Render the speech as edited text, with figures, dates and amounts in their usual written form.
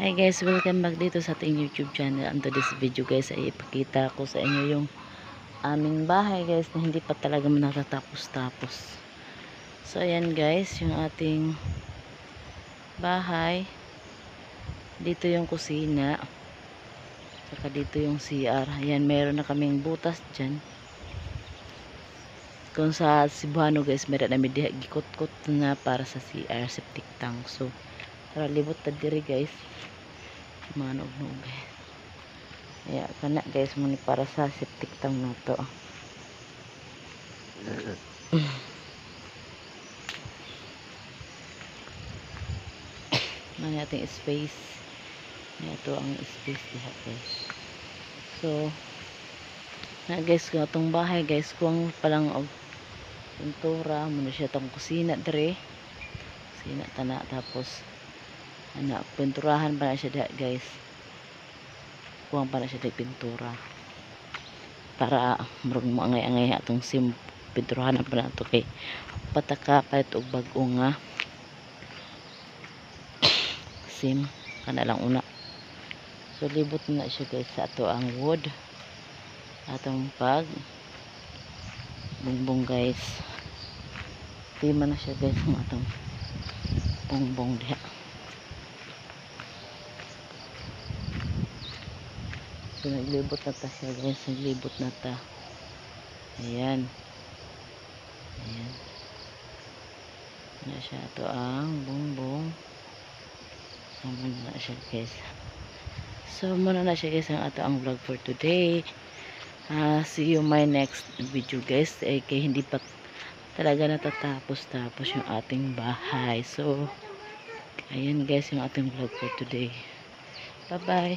Hi guys, welcome back dito sa ating YouTube channel. And to this video guys ay ipakita ko sa inyo yung aming bahay guys na hindi pa talaga natatapos-tapos. So ayan guys, yung ating bahay. Dito yung kusina. Saka dito yung CR. Ayan, meron na kaming butas dyan. Kung sa Cebuano guys, meron namin gikot-kot na para sa CR, septic tank. So, tara libot ta diri guys. Mga nog-nog guys. Kaya kana guys muni para sa septic tank na to. May ating space. Ito ang space diha guys. So na guys kung atong bahay guys kuwang palang og pintura muna siya tong kusina dire. Kusina tana tapos ana pinturahan pa na siya diha guys. Kuwang pa na siya di pintura. Para murag mo angay-angay atong pinturahan pa na to kay pataka palit og bag-o nga sim kana lang una. So libot na siya guys sa ato ang wood atong pag bungbong guys. Tima na siya guys ang atong bungbong diha. So naglibot na ta siya guys, naglibot na ta. Ayan. Ayan. Na siya ato ang bungbong. So muna na siya guys. So muna na siya guys ang ato ang vlog for today. See you my next video guys. Kaya hindi pa talaga natatapos yung ating bahay. So ayan guys yung ating vlog for today. Bye bye.